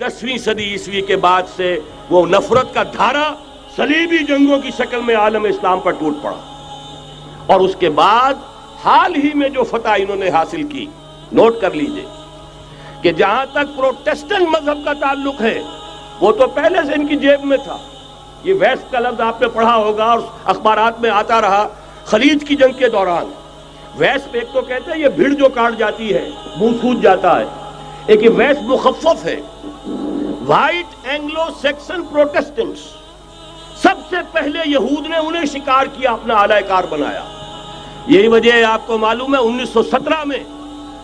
10वीं सदी ईस्वी के बाद से वो नफरत का धारा सलीबी जंगों की शक्ल में आलम इस्लाम पर टूट पड़ा, और उसके बाद हाल ही में जो फतह इन्होंने हासिल की, नोट कर लीजिए कि जहां तक प्रोटेस्टेंट मजहब का ताल्लुक है वो तो पहले से इनकी जेब में था। ये वेस्ट का लफ्ज आपने पढ़ा होगा और अखबारात में आता रहा खलीज की जंग के दौरान। वेस्ट एक तो कहते हैं ये भीड़ जो काट जाती है, मुंह सूज जाता है, एक ये वेस्ट मुखफ़फ़ है। व्हाइट एंग्लो सेक्सन प्रोटेस्टेंट्स, सबसे पहले यहूद ने उन्हें शिकार किया, अपना आलाकार बनाया। यही वजह है, आपको मालूम है 1917 में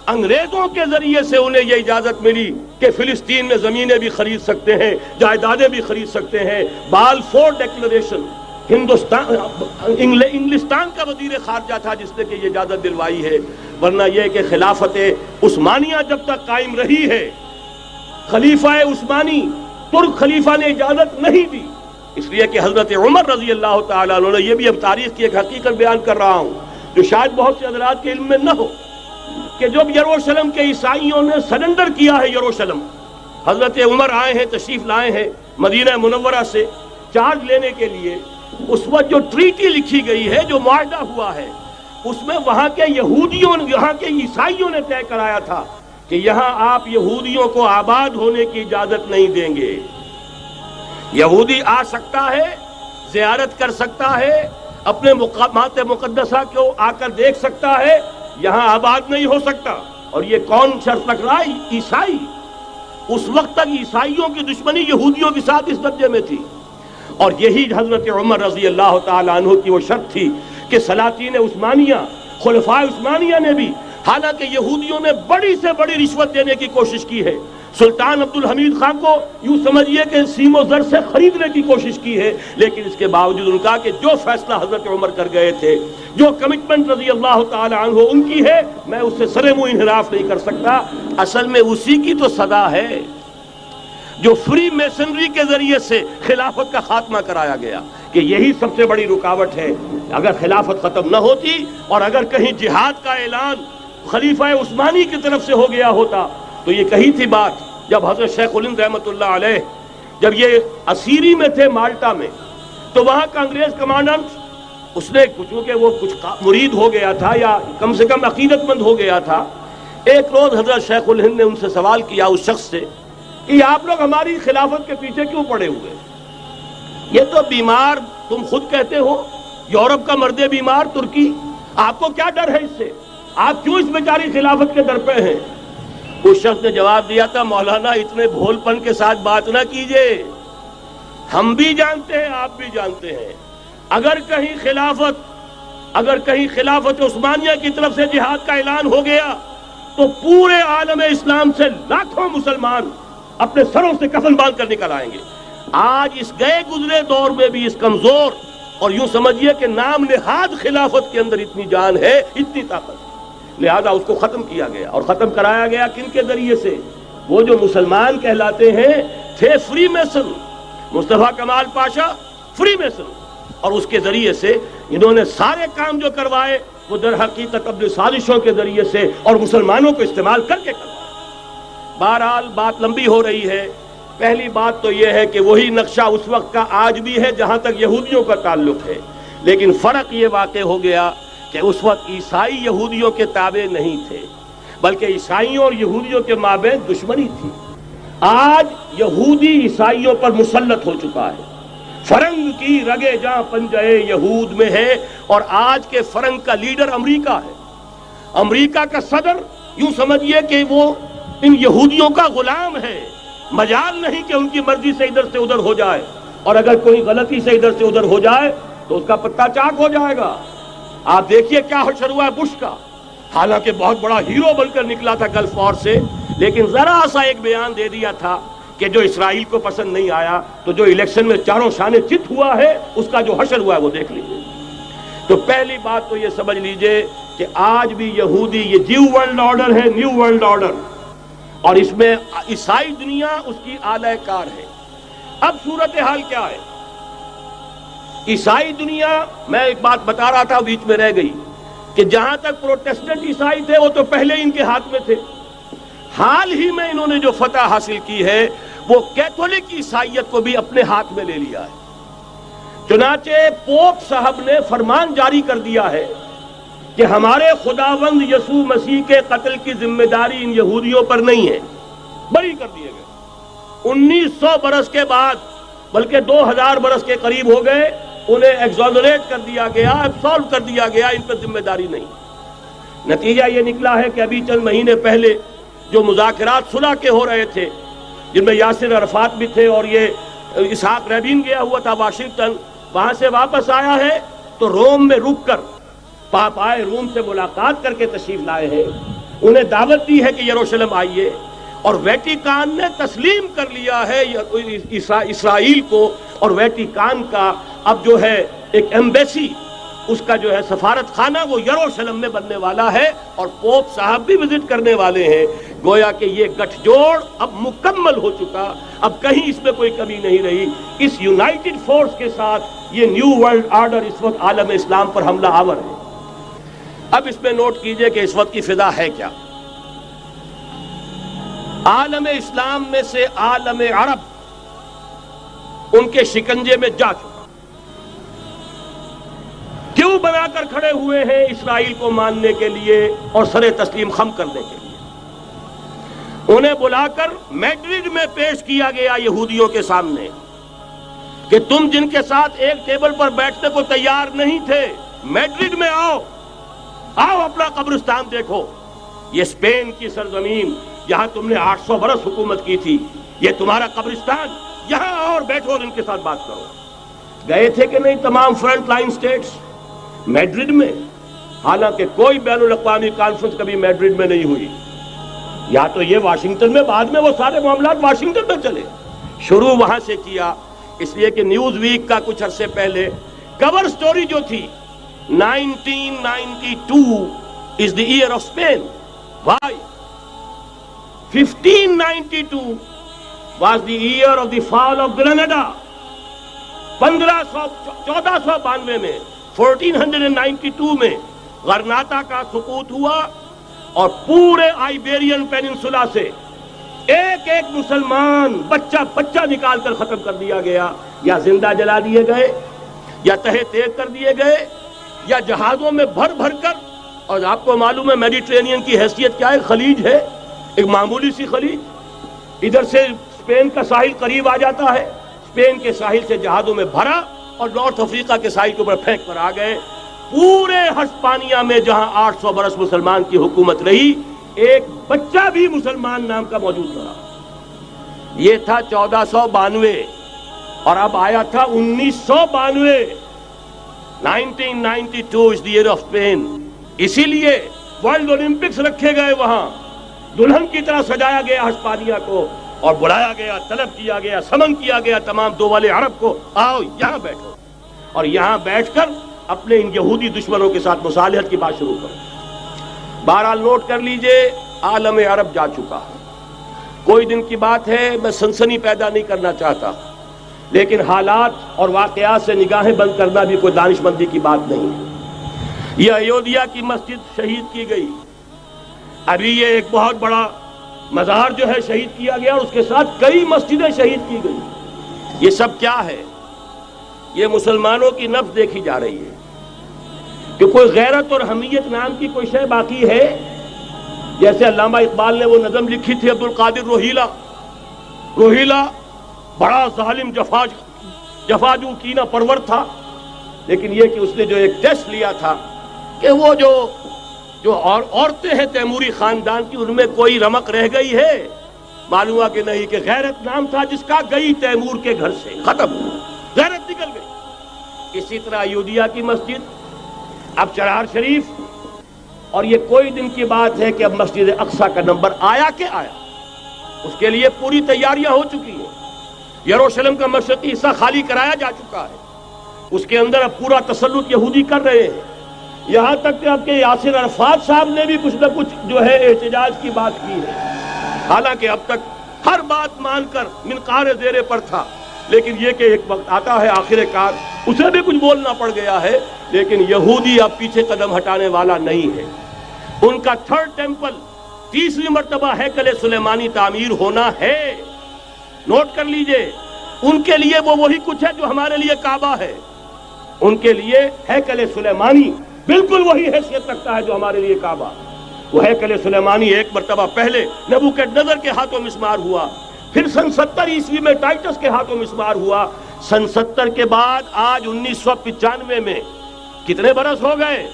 अंग्रेजों के जरिए से उन्हें यह इजाजत मिली कि फिलिस्तीन में जमीनें भी खरीद सकते हैं, जायदादें भी खरीद सकते हैं। बालफोर डिक्लेरेशन, इंग्लिस्तान का वजीर खारजा था जिसने कि ये इजाजत दिलवाई है, वरना यह कि खिलाफत उस्मानिया जब तक कायम रही है, खलीफा उस्मानी तुर्क खलीफा ने इजाजत नहीं दी, इसलिए कि हजरत उमर रजी अल्लाह ताला अन्हु ने, यह भी अब तारीख की एक हकीकत बयान कर रहा हूं जो शायद बहुत से हजरात के इल्म में न हो, कि जब यरूशलेम के ईसाइयों ने सरेंडर किया है यरूशलेम, हजरत उमर आए हैं, तशरीफ लाए हैं मदीना मुनव्वरा से चार्ज लेने के लिए, उस वक्त जो ट्रीटी लिखी गई है, जो मुआहदा हुआ है, उसमें वहां के यहूदियों ने, यहाँ के ईसाइयों ने तय कराया था कि यहाँ आप यहूदियों को आबाद होने की इजाजत नहीं देंगे। यहूदी आ सकता है, ज़ियारत कर सकता है, अपने मकामात मुक़द्दसा को आकर देख सकता है, यहाँ आबाद नहीं हो सकता। और ये कौन शर्त रख रहा है? ईसाई। उस वक्त तक ईसाइयों की दुश्मनी यहूदियों के साथ इस दर्जे में थी, और यही हजरत उमर रजी अल्लाह ताला अन्हु की वो शर्त थी कि सलातीन उस्मानिया, खुलफाए उस्मानिया ने भी, हालांकि यहूदियों ने बड़ी से बड़ी रिश्वत देने की कोशिश की है, सुल्तान अब्दुल हमीद खान को यूं समझिए कि सीमो जर से खरीदने की कोशिश की है, लेकिन इसके बावजूद उनका कि जो फैसला हजरत उमर कर गए थे, जो कमिटमेंट रजी अल्लाह ताला अन्हु उनकी है, मैं उससे सरे मुंह इन्हिराफ नहीं कर सकता। असल में उसी की तो सदा है जो फ्री मेसनरी के जरिए से खिलाफत का खात्मा कराया गया, कि यही सबसे बड़ी रुकावट है। अगर खिलाफत खत्म न होती और अगर कहीं जिहाद का ऐलान खलीफा उस्मानी की तरफ से हो गया होता, तो ये कही थी बात जब हजरत शेखुल हिंद रहमतुल्लाह अलैह जब ये असीरी में थे माल्टा में, तो वहां का अंग्रेज कमांडेंट, उसने चूंकि वो कुछ मुरीद हो गया था या कम से कम अकीदतमंद हो गया था, एक रोज हजरत शेखुल हिंद ने उनसे सवाल किया उस शख्स से कि आप लोग हमारी खिलाफत के पीछे क्यों पड़े हुए? ये तो बीमार, तुम खुद कहते हो, यूरोप का मर्दे बीमार तुर्की, आपको क्या डर है इससे? आप क्यों इस बेचारी खिलाफत के दर पे हैं? उस शख्स ने जवाब दिया था, मौलाना इतने भोलपन के साथ बात ना कीजिए, हम भी जानते हैं, आप भी जानते हैं, अगर कहीं खिलाफत उस्मानिया की तरफ से जिहाद का ऐलान हो गया तो पूरे आलम इस्लाम से लाखों मुसलमान अपने सरों से कफन बांध कर निकल आएंगे। आज इस गए गुजरे दौर में भी इस कमजोर और यूं समझिए कि नाम नेहाद खिलाफत के अंदर इतनी जान है, इतनी ताकत, लिहाजा उसको खत्म किया गया। और खत्म कराया गया किन के जरिए से? वो जो मुसलमान कहलाते हैं थे फ्री मेसन, मुस्तफा कमाल पाशा फ्री मेसन, और उसके जरिए से इन्होंने सारे काम जो करवाए वो दर हकीकत अपनी साजिशों के जरिए से और मुसलमानों को इस्तेमाल करके करवाए। बहरहाल बात लंबी हो रही है। पहली बात तो यह है कि वही नक्शा उस वक्त का आज भी है जहां तक यहूदियों का ताल्लुक है, लेकिन फर्क ये वाक़ हो गया कि उस वक्त ईसाई यहूदियों के ताबे नहीं थे, बल्कि ईसाइयों और यहूदियों के माबैन दुश्मनी थी। आज यहूदी ईसाइयों पर मुसल्लत हो चुका है। फरंग की रगे जहां पंजे यहूद में है, और आज के फरंग का लीडर अमेरिका है। अमेरिका का सदर यूं समझिए कि वो इन यहूदियों का गुलाम है। मजाल नहीं कि उनकी मर्जी से इधर से उधर हो जाए, और अगर कोई गलती से इधर से उधर हो जाए तो उसका पत्ता चाक हो जाएगा। आप देखिए क्या हशर हुआ है बुश का, हालांकि बहुत बड़ा हीरो बनकर निकला था गल्फ वॉर से, लेकिन जरा सा एक बयान दे दिया था कि जो इसराइल को पसंद नहीं आया, तो जो इलेक्शन में चारों शाने चित हुआ है उसका जो हशर हुआ है वो देख लीजिए। तो पहली बात तो ये समझ लीजिए कि आज भी यहूदी, ये न्यू वर्ल्ड ऑर्डर है, न्यू वर्ल्ड ऑर्डर, और इसमें ईसाई दुनिया उसकी आलाकार है। अब सूरत हाल क्या है? ईसाई दुनिया, मैं एक बात बता रहा था बीच में रह गई, कि जहां तक प्रोटेस्टेंट ईसाई थे वो तो पहले इनके हाथ में थे। हाल ही में इन्होंने जो फतह हासिल की है وہ کیتھولک عیسائیت کو بھی اپنے ہاتھ میں لے لیا ہے۔ چنانچہ پوپ صاحب نے فرمان جاری کر دیا ہے کہ ہمارے خداوند یسوع مسیح کے قتل کی ذمہ داری ان یہودیوں پر نہیں ہے، بری کر دیے گئے۔ 1900 برس کے بعد، بلکہ 2000 برس کے قریب ہو گئے، انہیں ایگزونریٹ کر دیا گیا، ایبسالو کر دیا گیا، ان پر ذمہ داری نہیں۔ نتیجہ یہ نکلا ہے کہ ابھی چند مہینے پہلے جو مذاکرات صلح کے ہو رہے تھے، جن میں یاسر عرفات بھی تھے اور یہ اسحاق رابین گیا ہوا تھا واشنگٹن، وہاں سے واپس آیا ہے تو روم میں رک کر پاپائے روم سے ملاقات کر کے تشریف لائے ہیں، انہیں دعوت دی ہے کہ یروشلم آئیے، اور ویٹیکان نے تسلیم کر لیا ہے اسرائیل کو، اور ویٹیکان کا اب جو ہے ایک ایمبیسی، اس کا جو ہے سفارت خانہ وہ یروشلم میں بننے والا ہے، اور پوپ صاحب بھی وزٹ کرنے والے ہیں۔ گویا کہ یہ گٹھ جوڑ اب مکمل ہو چکا، اب کہیں اس میں کوئی کمی نہیں رہی۔ اس یونائٹڈ فورس کے ساتھ یہ نیو ورلڈ آرڈر اس وقت عالم اسلام پر حملہ آور ہے۔ اب اس میں نوٹ کیجئے کہ اس وقت کی فضا ہے کیا۔ عالم اسلام میں سے عالم عرب ان کے شکنجے میں جا چکا، کیوں بنا کر کھڑے ہوئے ہیں اسرائیل کو ماننے کے لیے اور سر تسلیم خم کرنے کے لیے۔ انہیں بلا کر میڈرڈ میں پیش کیا گیا یہودیوں کے سامنے کہ تم جن کے ساتھ ایک ٹیبل پر بیٹھنے کو تیار نہیں تھے، میڈرڈ میں آؤ، آؤ اپنا قبرستان دیکھو، یہ اسپین کی سرزمین جہاں تم نے 800 برس حکومت کی تھی، یہ تمہارا قبرستان، یہاں آؤ اور بیٹھو اور ان کے ساتھ بات کرو۔ گئے تھے کہ نہیں تمام فرنٹ لائن سٹیٹس میڈرڈ میں؟ حالانکہ کوئی بین الاقوامی کانفرنس کبھی میڈرڈ میں نہیں ہوئی، یا تو یہ واشنگٹن میں، بعد میں وہ سارے معاملات واشنگٹن میں چلے، شروع وہاں سے کیا۔ اس لیے کہ نیوز ویک کا کچھ عرصے پہلے کور سٹوری جو تھی 1992 is the year of Spain. Why? 1592 was the year of the fall of Granada. 1492 میں 1492 میں غرناطہ کا سقوط ہوا، اور پورے آئیبیرین پیننسولا سے ایک ایک مسلمان بچہ نکال کر ختم کر دیا گیا، یا زندہ جلا دیے گئے، یا تہہ تیگ کر دیے گئے، یا جہازوں میں بھر بھر کر۔ اور آپ کو معلوم ہے میڈیٹرینین کی حیثیت کیا ہے، خلیج ہے، ایک معمولی سی خلیج، ادھر سے اسپین کا ساحل قریب آ جاتا ہے، اسپین کے ساحل سے جہازوں میں بھرا اور نارتھ افریقہ کے ساحل کے اوپر پھینک کر آ گئے۔ پورے ہسپانیہ میں جہاں 800 برس مسلمان کی حکومت رہی، ایک بچہ بھی مسلمان نام کا موجود رہا۔ یہ تھا 1492، اور اب آیا تھا 1992۔ 1992 is the year of Spain۔ اسی لیے ورلڈ اولمپکس رکھے گئے، وہاں دلہن کی طرح سجایا گیا ہسپانیہ کو، اور بلایا گیا، طلب کیا گیا، سمن کیا گیا تمام دول عرب کو، آؤ یہاں بیٹھو، اور یہاں بیٹھ کر اپنے ان یہودی دشمنوں کے ساتھ مصالحت کی بات شروع کرو۔ بہرحال نوٹ کر لیجئے، عالم عرب جا چکا۔ کوئی دن کی بات ہے، میں سنسنی پیدا نہیں کرنا چاہتا، لیکن حالات اور واقعات سے نگاہیں بند کرنا بھی کوئی دانش مندی کی بات نہیں ہے۔ یہ ایودھیا کی مسجد شہید کی گئی، ابھی یہ ایک بہت بڑا مزار جو ہے شہید کیا گیا، اور اس کے ساتھ کئی مسجدیں شہید کی گئی۔ یہ سب کیا ہے؟ یہ مسلمانوں کی نفس دیکھی جا رہی ہے کہ کوئی غیرت اور حمیت نام کی کوئی شے باقی ہے؟ جیسے علامہ اقبال نے وہ نظم لکھی تھی، عبد القادر روہیلا بڑا ظالم جفاجو کینہ پرور تھا، لیکن یہ کہ اس نے جو ایک ٹیسٹ لیا تھا کہ وہ جو عورتیں ہیں تیموری خاندان کی، ان میں کوئی رمق رہ گئی ہے؟ معلوم ہوا کہ نہیں، کہ غیرت نام تھا جس کا گئی تیمور کے گھر سے، ختم، غیرت نکل گئی۔ اسی طرح ایودھیا کی مسجد، اب چرار شریف، اور یہ کوئی دن کی بات ہے کہ اب مسجد اقصیٰ کا نمبر آیا کہ آیا، اس کے لیے پوری تیاریاں ہو چکی ہیں۔ یروشلم کا مشرقی حصہ خالی کرایا جا چکا ہے، اس کے اندر اب پورا تسلط یہودی کر رہے ہیں، یہاں تک کہ اب کے یاسر عرفات صاحب نے بھی کچھ نہ کچھ جو ہے احتجاج کی بات کی ہے، حالانکہ اب تک ہر بات مان کر منقار زیر پر تھا، لیکن یہ کہ ایک وقت آتا ہے آخر کار اسے بھی کچھ بولنا پڑ گیا ہے۔ لیکن یہودی اب پیچھے قدم ہٹانے والا نہیں ہے، ان کا تھرڈ ٹیمپل، تیسری مرتبہ ہیکل سلیمانی تعمیر ہونا ہے، نوٹ کر لیجئے، ان کے لیے وہ وہی کچھ ہے جو ہمارے لیے کعبہ ہے. ان کے لیے ہیکل سلیمانی بالکل وہی حیثیت رکھتا ہے جو ہمارے لیے کعبہ. وہ ہیکل سلیمانی ایک مرتبہ پہلے نبوکدنضر کے ہاتھوں مسمار ہوا، پھر سن 70 عیسوی میں ٹائٹس کے ہاتھوں مسمار ہوا. سن 70 کے بعد آج 1995 میں کتنے برس ہو گئے؟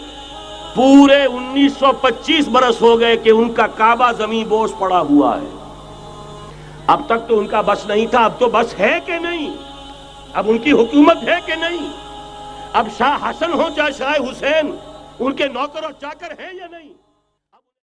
پورے 1925 برس ہو گئے کہ ان کا کعبہ زمین بوس پڑا ہوا ہے. اب تک تو ان کا بس نہیں تھا، اب تو بس ہے کہ نہیں؟ اب ان کی حکومت ہے کہ نہیں؟ اب شاہ حسن ہو چاہے شاہ حسین، ان کے نوکر اور چاکر ہیں یا نہیں؟